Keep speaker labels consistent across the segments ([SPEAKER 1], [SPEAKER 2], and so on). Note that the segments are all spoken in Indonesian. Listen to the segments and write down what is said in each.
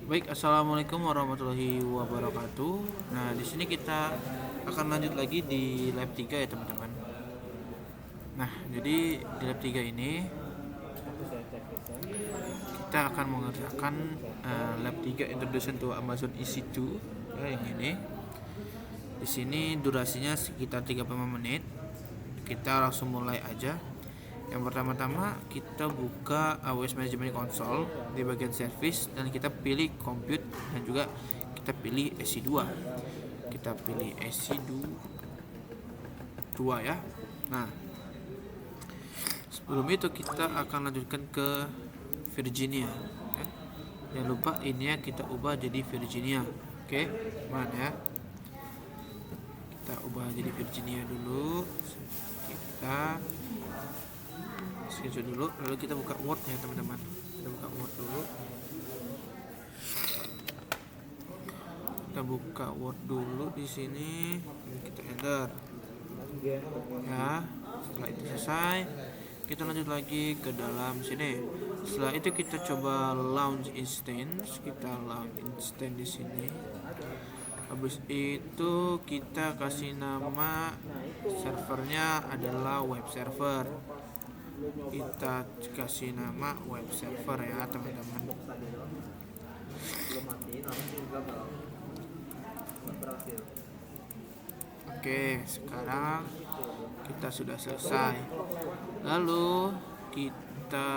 [SPEAKER 1] Baik, assalamualaikum warahmatullahi wabarakatuh. Nah, di sini kita akan lanjut lagi di lab 3 ya teman-teman. Nah, jadi di lab 3 ini kita akan mengerjakan lab 3 Introduction to Amazon EC2 ya, yang ini. Di sini durasinya sekitar 35 menit. Kita langsung mulai aja. Yang pertama-tama kita buka AWS Management Console di bagian service dan kita pilih compute dan juga kita pilih EC2. Kita pilih EC2 ya. Nah, sebelum itu kita akan lanjutkan ke Virginia ya. Jangan lupa ini ya kita ubah jadi Virginia. Oke, mana ya? Kita ubah jadi Virginia dulu. Kita screenshot dulu, lalu kita buka Word ya teman-teman. Kita buka Word dulu. Kita buka Word dulu di sini. Kita enter. Ya, setelah itu selesai, kita lanjut lagi ke dalam sini. Setelah itu kita coba launch instance. Kita launch instance di sini. Habis itu kita kasih nama servernya adalah web server. Kita kasih nama web server ya teman-teman. Oke, sekarang kita sudah selesai. Lalu kita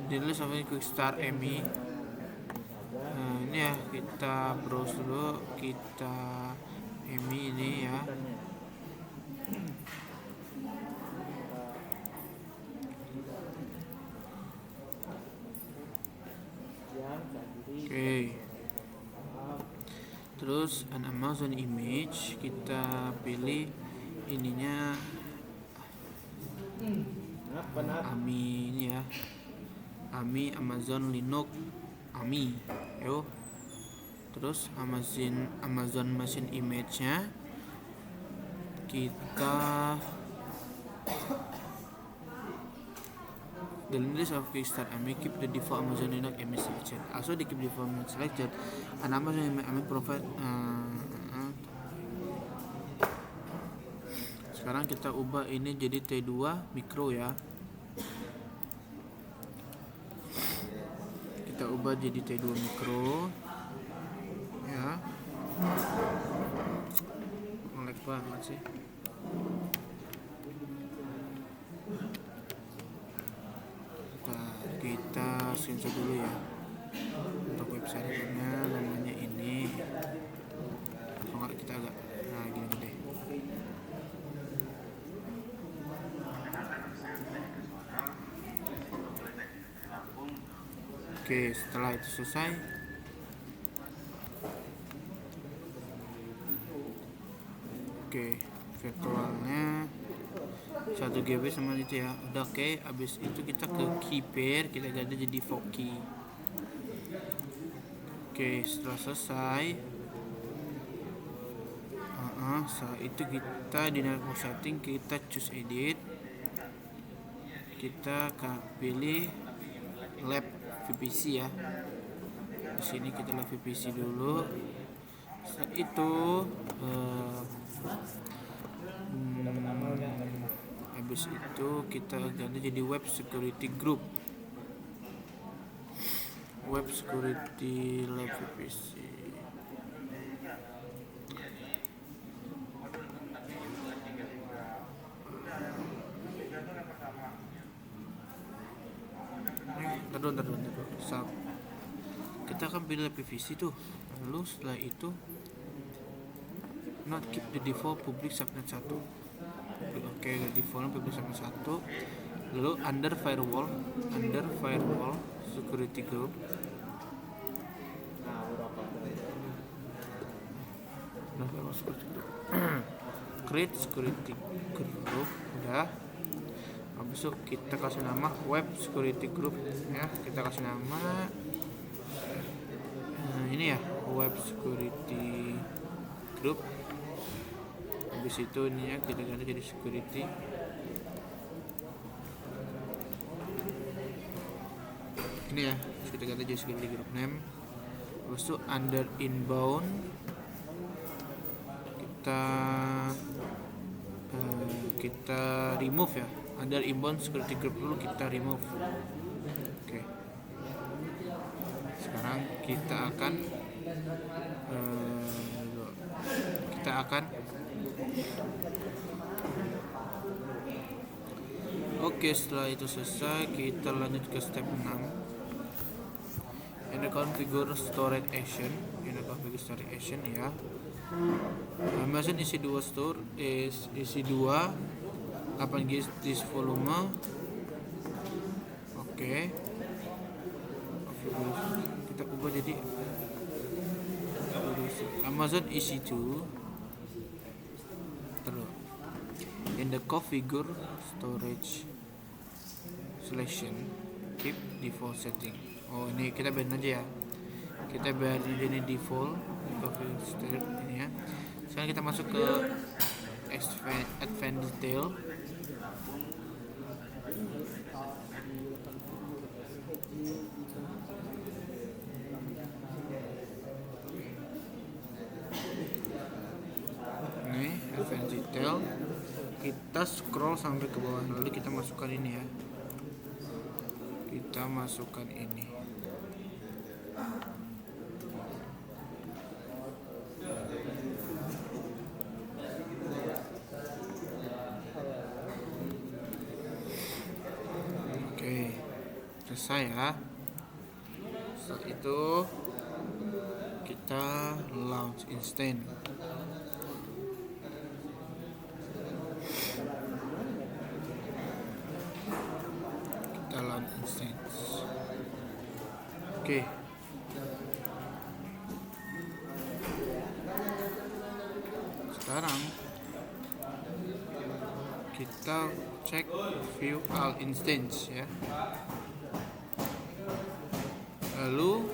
[SPEAKER 1] delete sampai quick start MI. Nah, ini ya kita browse dulu, kita MI ini ya. Oke. Terus an Amazon image kita pilih ininya AMI ini ya. AMI Amazon Linux AMI. Yo. Terus Amazon Machine image-nya kita the list of quick start AMI keep the default Amazon Linux AMI selected. Also the keep default selected and Amazon AMI provide sekarang kita ubah ini jadi T2 micro ya. Kita ubah jadi T2 micro ya. Ngelag banget sih. Kita screenshot dulu ya untuk websitenya, namanya ini. Kalau kita agak gini deh. Oke, setelah itu selesai, oke, virtualnya 1 GB sama itu ya. Udah oke. Habis itu kita ke key pair, kita ganti jadi Voki. Oke, setelah selesai, setelah itu kita di network setting kita choose edit. Kita pilih lab VPC ya. Di sini kita lab VPC dulu. Setelah itu habis itu kita ganti jadi web security group. Web security lab VPC. Taruh. Kita akan pilih PVC tuh. Lalu setelah itu not keep the default public subnet 1. Oke, default public subnet 1. Lalu under firewall security group. Create security group udah. Habis itu kita kasih nama web security group ya. Kita kasih nama ini ya, web security group. Habis itu ini ya kita ganti jadi security. Ini ya, kita ganti jadi security group name. Terus itu under inbound kita remove ya. Under inbound security group dulu kita remove. Oke. Sekarang kita akan Oke, setelah itu selesai, kita lanjut ke step 6. In the configure storage action ya. Amazon EC2 store is EC2 8 GB disk volume. Oke. Kita ubah jadi Amazon EC2 terus in the configure storage selection keep default setting. Oh, ini kita biarin aja ya, kita biarin ini default configure storage ini ya. Sekarang kita masuk ke advanced detail. Advanced detail, kita scroll sampai ke bawah, lalu kita masukkan ini ya, Oke, selesai ya. Setelah itu kita launch instant. Oke. Sekarang kita cek view all instance ya. Lalu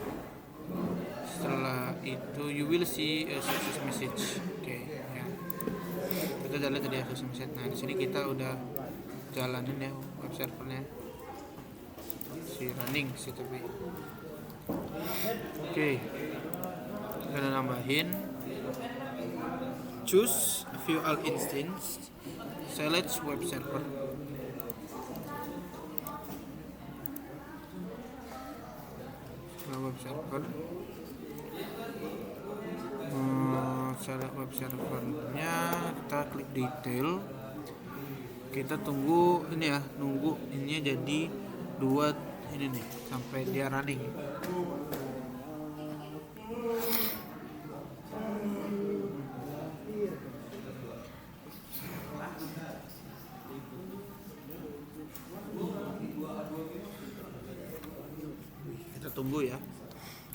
[SPEAKER 1] setelah itu you will see a success message. Oke ya. Kita udah lihat tadi success message. Nah, di sini kita udah jalanin ya web servernya. Running sih tapi oke, kita nambahin choose view all instance, select web server, select web servernya, kita klik detail, kita tunggu ini ya, nunggu ininya jadi 2 ini nih sampai dia running.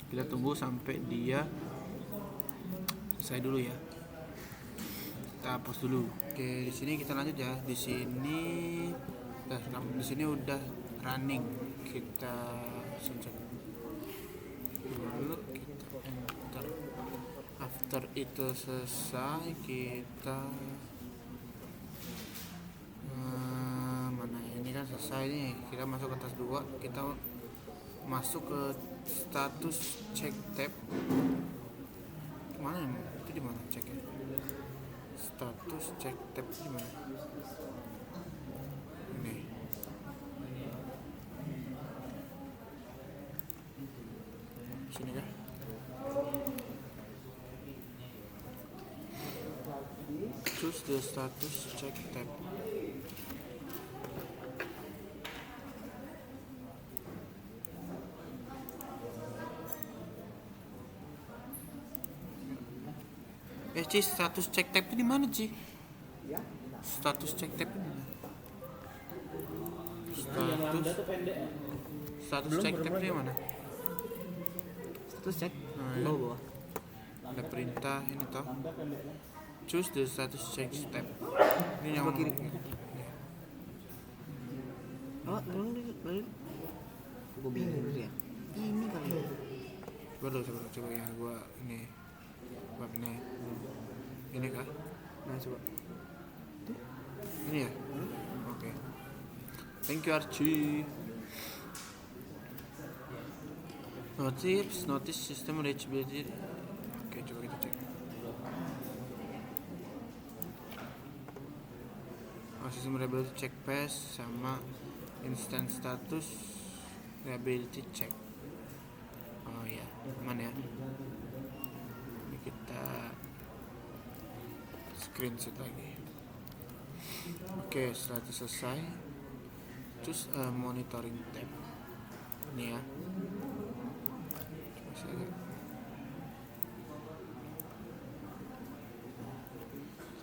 [SPEAKER 1] Kita tunggu sampai dia selesai dulu ya. Kita hapus dulu. Oke, di sini kita lanjut ya. Di sini udah running. Kita sunset dulu, kita enter. After itu selesai, kita mana ini kan selesai nih. Kita masuk ke tas 2, kita masuk ke status check tab. Mana itu, di mana ceknya? Status check tab di mana? Ini. Sini kan? Choose the status check tab. Ci, status cek tab itu di mana, Ci? Status cek tab itu di mana? Status cek tab itu di mana?
[SPEAKER 2] Status cek.
[SPEAKER 1] Nah,
[SPEAKER 2] bawah.
[SPEAKER 1] Ada perintah ini toh. Choose the status check tab. Ini yang
[SPEAKER 2] kiri.
[SPEAKER 1] Ya.
[SPEAKER 2] Oh, lalu. Gue bingung ya. Ini kali.
[SPEAKER 1] Coba ya, gua ini webnya. Ini kah?
[SPEAKER 2] Nah, coba.
[SPEAKER 1] Ini ya? Oke. Thank you, Archie. Notice system reachability. Oke, coba kita cek. Sistem reliability check pass sama instant status reliability check. Oh ya, aman ya. Ini kita screenshot lagi. Oke, setelah itu selesai, choose monitoring tab. Ini ya. Coba saya lihat.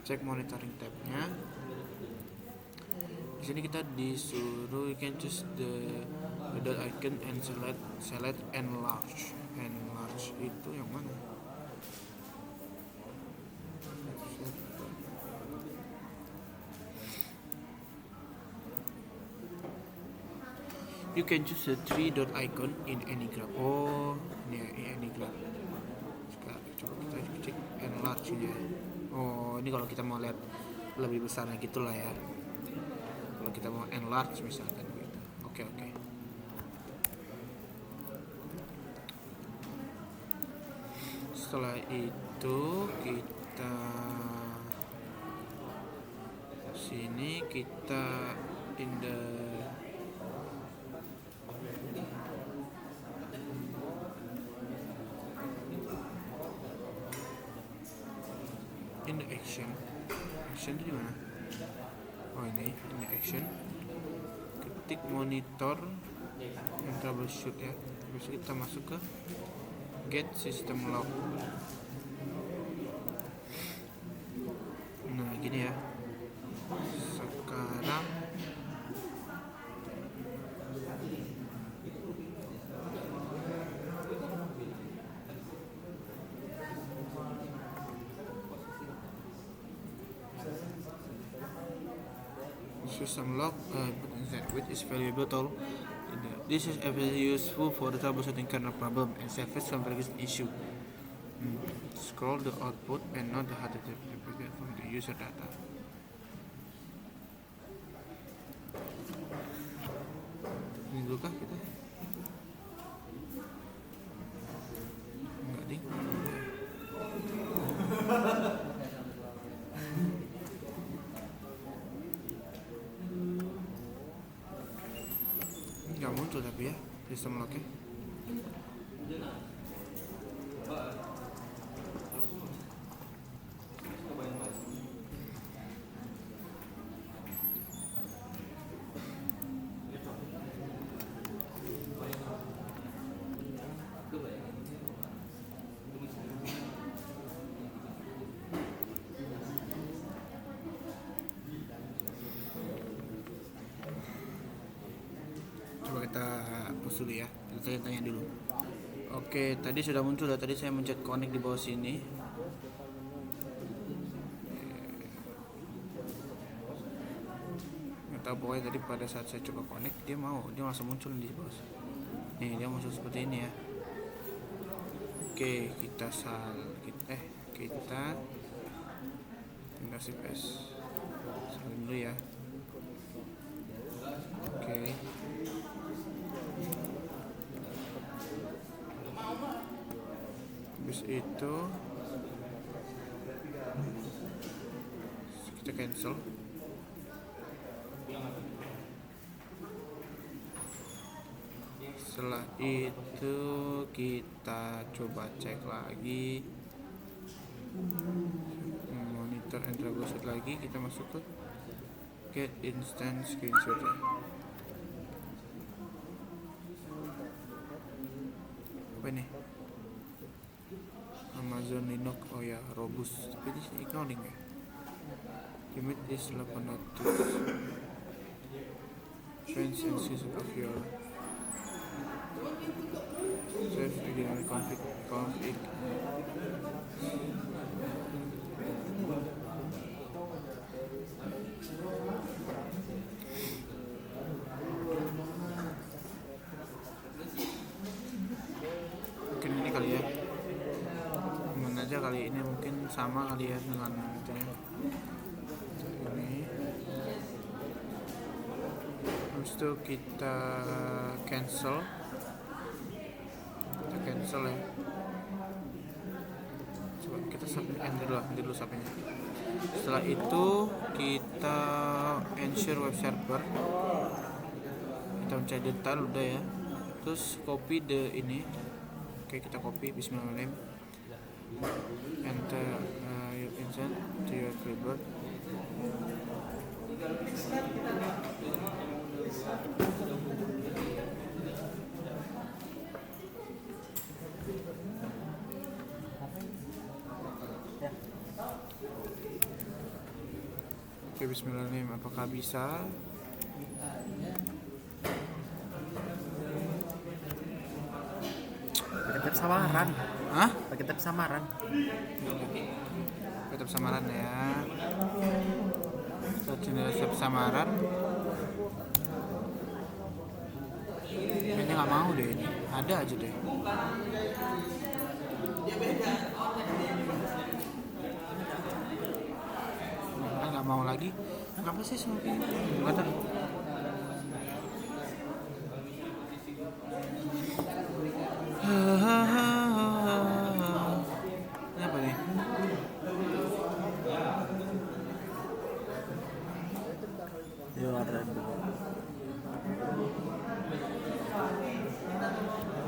[SPEAKER 1] Cek monitoring tabnya. Di sini kita disuruh you can choose the dot icon and select enlarge. Enlarge itu yang mana? You can choose the three dot icon in any graph. Oh, ini ya, in any graph. Sekarang coba kita cek enlarge nya. Oh, ini kalau kita mau lihat lebih besarnya gitulah ya. Kalau kita mau enlarge misalkan gitu. Oke. Setelah itu kita sini kita in the action itu dimana? Oh ini action, ketik monitor and troubleshoot ya. Terus kita masuk ke get system log. Nah gini ya. Sekarang system log which is valuable tool. This is very useful for the troubleshooting kernel problem and service configuration issue. Scroll the output and not the hard drive from the user data. Ini dulu kah kita? Enggak ding. Nggak muncul tapi ya sistem lognya. Kita hapus dulu ya, kita tanya dulu. Oke, tadi sudah muncul ya, tadi saya mencet connect di bawah sini. Nggak tahu, pokoknya tadi pada saat saya coba connect dia langsung muncul di bawah. Nih dia muncul seperti ini ya. Oke, kita tinggal shift S salin dulu ya. Oke. Habis itu kita cancel. Setelah itu kita coba cek lagi monitor and troubleshoot lagi. Kita masuk ke get instant screenshot ya. Apa ini? Amazon Linux. Oh ya, robust. Tapi ini ignoring ya. Limit is 800. Change and season of your save again config. Mungkin ini kali ya. Aja kali ini mungkin sama kali ya dengan ini. Habis itu kita cancel, kita cancel ya. Coba kita submit dulu submitnya. Setelah itu kita ensure web server, kita mencari detail udah ya, terus copy ini. Oke, kita copy. Bismillahirrahmanirrahim. Enter your insert to your clipboard. Oke, bismillahirrahmanirrahim. Apakah bisa?
[SPEAKER 2] Pakai tab samaran.
[SPEAKER 1] Hah?
[SPEAKER 2] Pakai tab samaran.
[SPEAKER 1] Tetap samaran ya. Kita channel samaran. Kayaknya nggak mau deh ini. Ada aja deh. Nggak mau lagi. Kenapa sih sampai nggak tahu. Ini apa nih?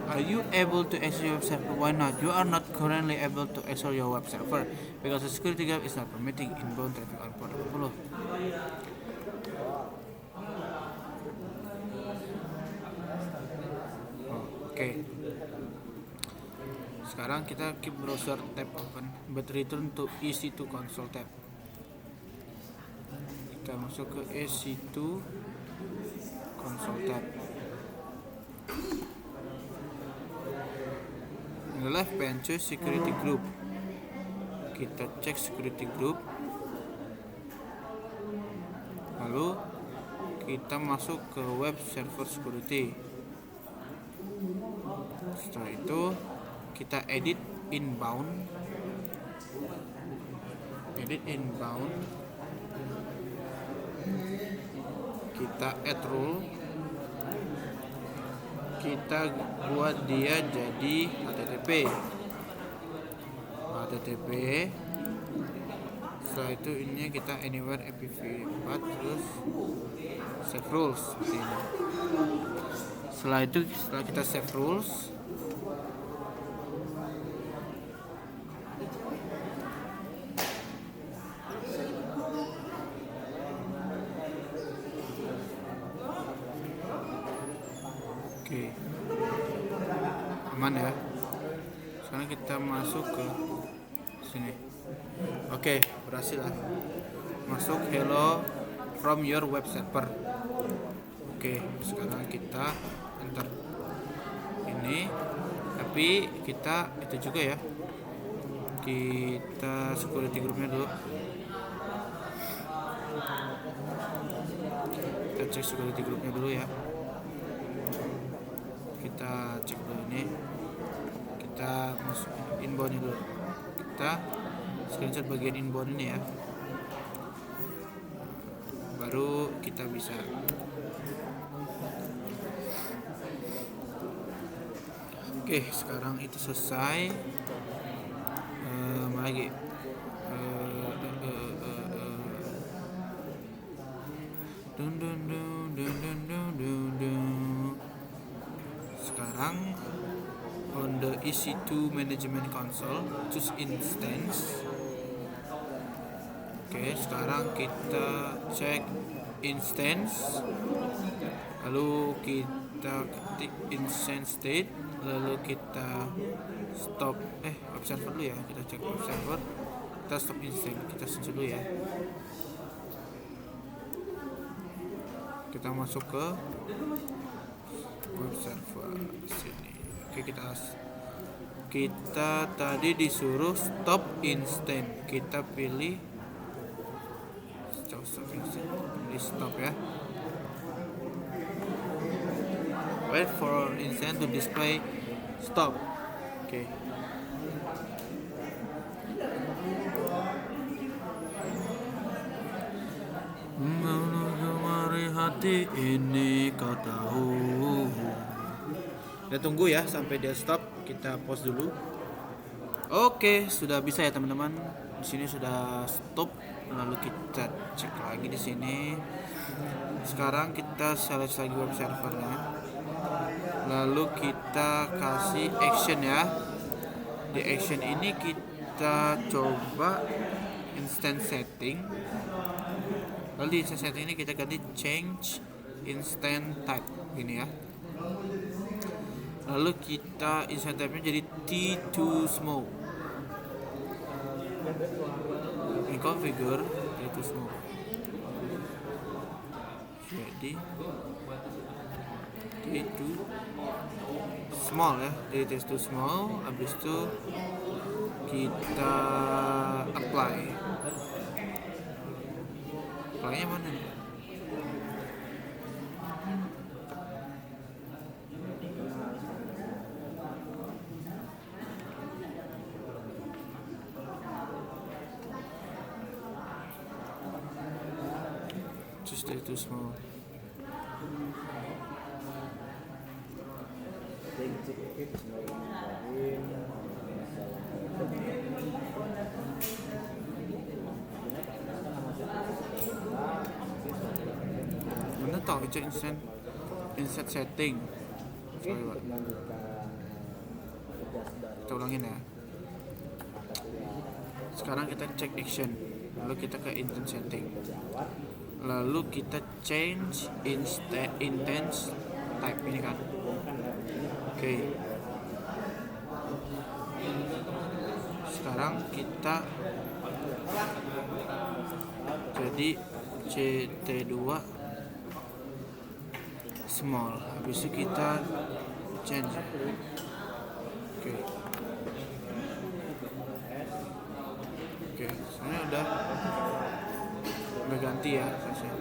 [SPEAKER 1] Are you able to access your web server? Why not? You are not currently able to access your web server because the security gap is not permitting inbound traffic on port 80. Oke. Sekarang kita keep browser tab open but return to EC2 console tab. Kita masuk ke EC2 console tab. In the left pane choose security group. Kita cek security group. Lalu kita masuk ke web server security. Setelah itu kita edit inbound. Kita add rule. Kita buat dia jadi HTTP. Setelah itu ini kita anywhere IPv4 terus save rules seperti ini. Setelah kita save rules, oke, aman ya. Sekarang kita masuk ke sini. Oke, berhasil lah. Masuk hello from your web server. Oke, sekarang kita enter ini, tapi kita itu juga ya, kita security groupnya dulu. Kita cek security groupnya dulu ya. Kita cek dulu ini, kita masuk inboundnya dulu. Kita screenshot bagian inbound ini ya, baru kita bisa. Oke, sekarang itu selesai. Mana lagi? Sekarang on the EC2 management console choose instance. Oke, sekarang kita cek instance, lalu kita ketik instance state, lalu kita stop observer dulu ya. Kita cek observer, kita stop instance, kita search dulu ya. Kita masuk ke web server sini. Oke, kita tadi disuruh stop instant, kita pilih stop instant, pilih stop ya. Wait for instant to display stop. Oke. Menuju mari hati ini kau tahu. Kita tunggu ya sampai dia stop. kita pause dulu. Oke, sudah bisa ya teman-teman. Di sini sudah stop. Lalu kita cek lagi di sini. Sekarang kita select lagi web servernya. Lalu kita kasih action ya. Di action ini kita coba instant setting. Lalu di instant setting ini kita ganti change instant type gini ya. Lalu kita instant type-nya jadi T2 small. Ini configure T2 small. Jadi T2 small ya, jadi T2 small. Habis itu kita apply. Apply-nya mana nih? Just T2 small. Mana tahu itu insert setting. Sorry, Pak. Kita ulangin ya. Sekarang kita cek action. Lalu kita ke instant setting. Lalu kita change intense type ini kan. Oke. Sekarang kita jadi CT2 small. Habis itu kita change. Oke. Oke, sebenarnya udah ganti ya size-nya.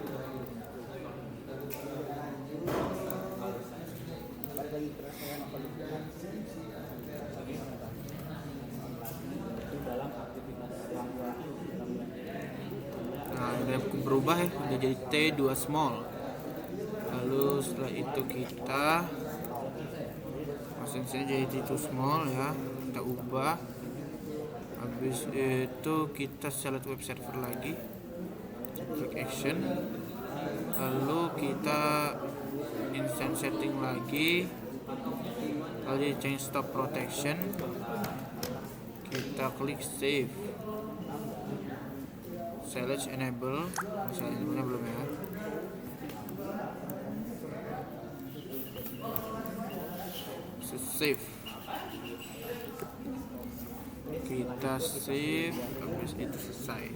[SPEAKER 1] Nah, udah berubah ya, udah jadi T2 small. Lalu setelah itu kita mesinnya jadi T2 small ya, kita ubah. Habis itu kita select web server lagi, klik action, lalu kita instant setting lagi, lalu change stop protection, kita klik save, select enable, misalnya enable belum ya. Save, kita save, habis itu selesai.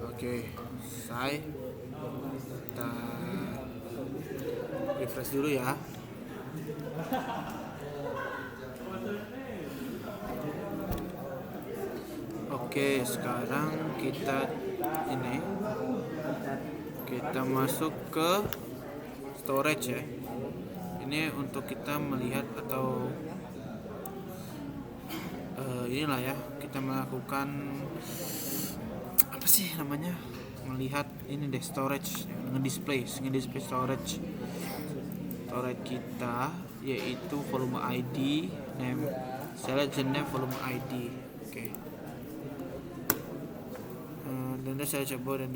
[SPEAKER 1] Oke, selesai. Kita refresh dulu ya. Oke, sekarang kita masuk ke storage ya. Ini untuk kita melihat atau inilah ya, kita melakukan apa sih namanya, melihat ini deh, storage, ngedisplay storage kita, yaitu volume ID, name, select name volume ID. Oke. Dan saya coba dan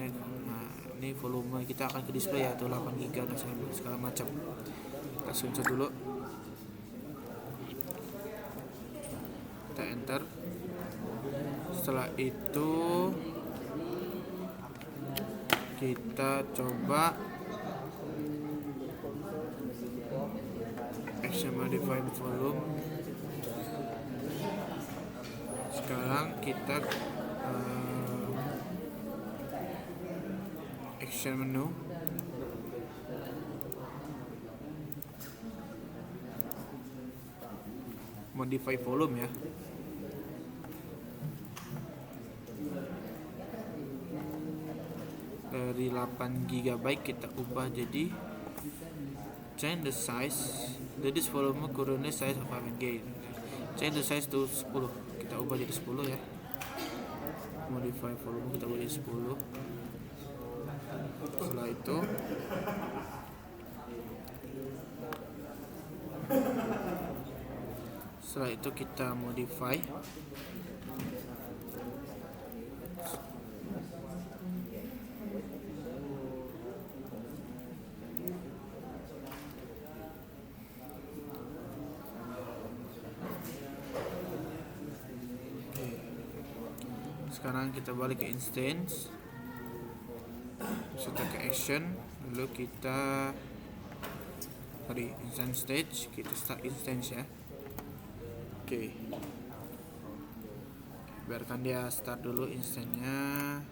[SPEAKER 1] ini volume kita akan ke display ya, tuh 8 GB dan segala macam. Kita screenshot dulu, kita enter. Setelah itu kita coba action modify volume. Sekarang kita action menu, modify volume ya. Dari 8 GB kita ubah jadi change the size, that is volume currently size of 8 GB, change the size to 10. kita ubah jadi 10 ya. Modify volume kita ubah jadi 10. Setelah itu kita modify. Sekarang kita balik ke instance, kita ke action, lalu kita instance stage, kita start instance ya. Oke, biarkan dia start dulu instance-nya.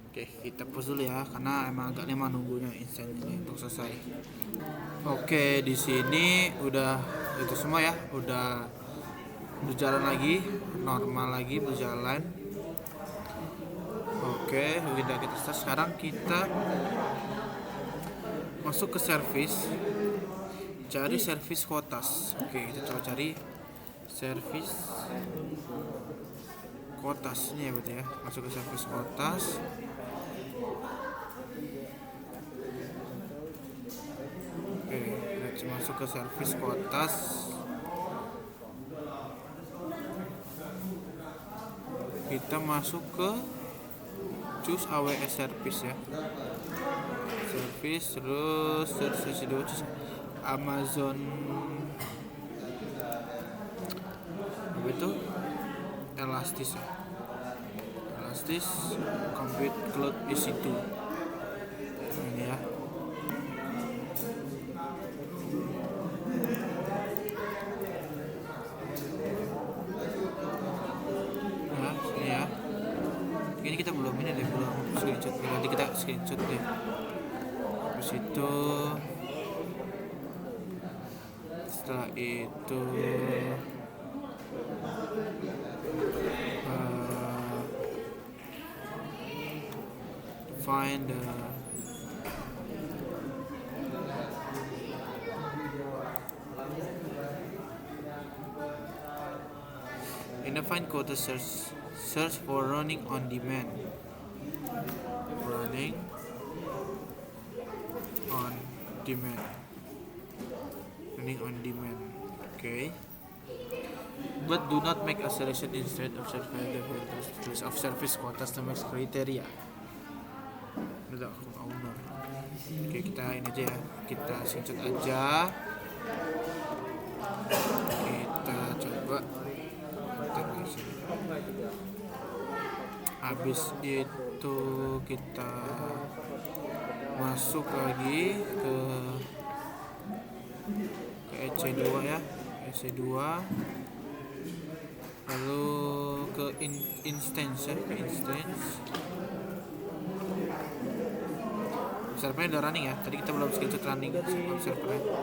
[SPEAKER 1] Oke, kita pause dulu ya, karena emang agak lama nunggunya instance ini untuk selesai. Oke, di sini udah itu semua ya, udah berjalan lagi, normal lagi berjalan. Oke, udah kita start. Sekarang kita masuk ke service, cari service quotas. Oke, kita coba cari service quotas ini ya, berarti ya. Masuk ke service quotas. Oke, kita masuk ke service quotas. Kita masuk ke choose AWS service ya, service, terus search Amazon apa itu, Elastis ya, Elastis Compute Cloud EC2 ini ya. Ini kita belum screenshot, nanti kita screenshot deh. Terus itu setelah itu find the in the find quota search for running on demand. Running on demand. Running on demand. Okay. But do not make a selection instead of service quotas criteria. Udah owner. Oke, kita ini aja ya. Kita screenshot aja. Kita coba. Habis itu kita masuk lagi ke EC2 ya, EC2, lalu ke instance ya, ke instance. Servernya udah running ya, tadi kita belum screenshot running servernya.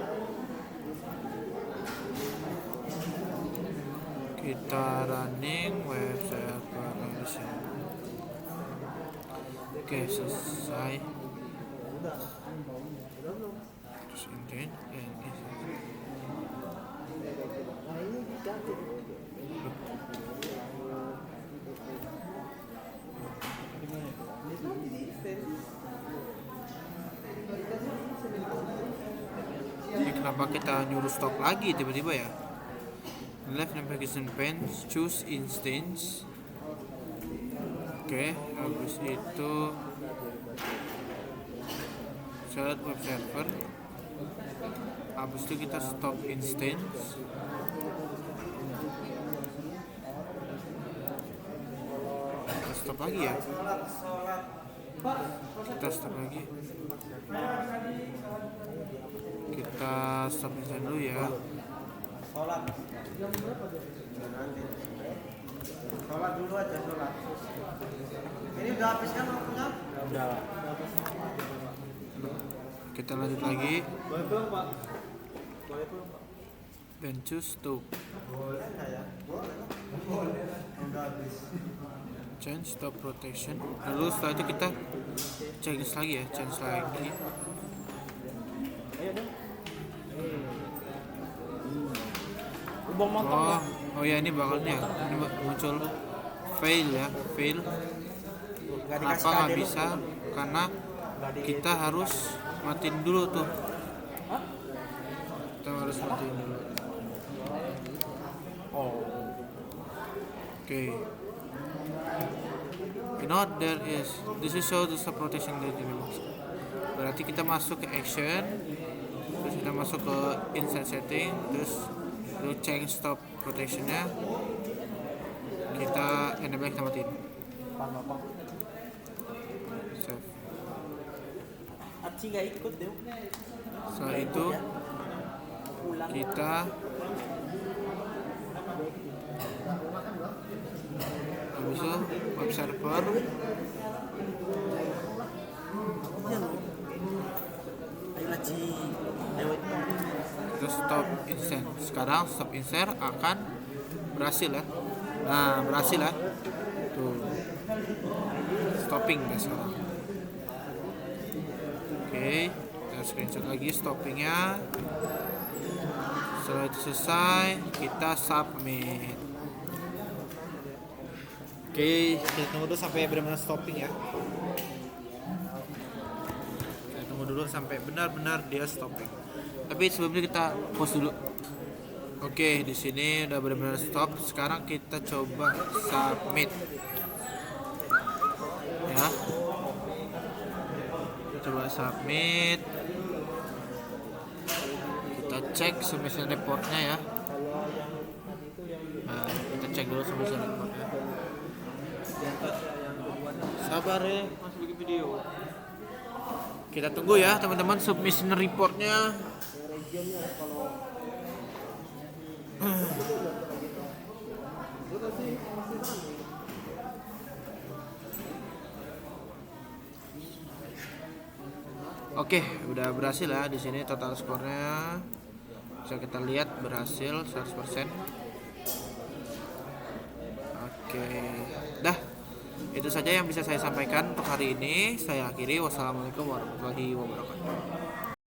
[SPEAKER 1] Kita running web server di sini. Oke, selesai. Terus indent ini kenapa kita nyuruh stop lagi tiba-tiba ya? Left navigation pane, choose instance. Oke, habis itu select web server. Habis itu kita stop instance. Kita stop lagi ya. Kita stop lagi. Kita stop instance dulu ya.
[SPEAKER 3] Sholat dulu aja, sholat. Ini udah habis kan waktunya? Udah.
[SPEAKER 1] Kita lanjut lagi.
[SPEAKER 3] Waalaikumsalam, Pak. Waalaikumsalam, Pak.
[SPEAKER 1] Dan choose to
[SPEAKER 3] Boleh nggak ya? Boleh. Udah habis.
[SPEAKER 1] change stop protection. Lalu setelah itu kita change lagi ya, change lagi.
[SPEAKER 3] Ayo dong. Ubah motor.
[SPEAKER 1] Oh, Oh ya, ini bakalnya ini muncul fail ya, fail.
[SPEAKER 3] Nggak
[SPEAKER 1] Kenapa
[SPEAKER 3] dikasih
[SPEAKER 1] nggak
[SPEAKER 3] kade lu.
[SPEAKER 1] bisa? Karena kita harus matiin dulu tuh. Kita harus matiin dulu.
[SPEAKER 3] Oh.
[SPEAKER 1] Oke. You know there is this is show the stop rotation dari Linux. Berarti kita masuk ke action, terus kita masuk ke insert setting, terus lu change stop rotationnya, kita enable, kita matiin. Save.
[SPEAKER 3] Archie nggak ikut deh.
[SPEAKER 1] Setelah itu
[SPEAKER 3] Pulang.
[SPEAKER 1] kita habis itu web server,
[SPEAKER 3] Iya loh. Ayolah Ci. Lewat itu.
[SPEAKER 1] terus stop insert. Sekarang stop insert akan berhasil ya. Nah, berhasil ya. Tuh. Stopping ya sekarang. Oke, kita screenshot lagi stoppingnya. Setelah itu selesai, kita submit. Oke, kita tunggu dulu sampai benar-benar stopping ya. Kita tunggu dulu sampai benar-benar dia stopping. Tapi sebelumnya kita pause dulu. Oke, di sini udah benar-benar stop. Sekarang kita coba submit. Ya. Kita coba submit. Kita cek submission reportnya ya. Nah, kita cek dulu submission reportnya. Sabar ya, masih bikin video. Kita tunggu ya teman-teman submission reportnya. Oke, udah berhasil ya di sini total skornya. Bisa kita lihat berhasil 100%. Oke, dah. Itu saja yang bisa saya sampaikan untuk hari ini. Saya akhiri. Wassalamualaikum warahmatullahi wabarakatuh.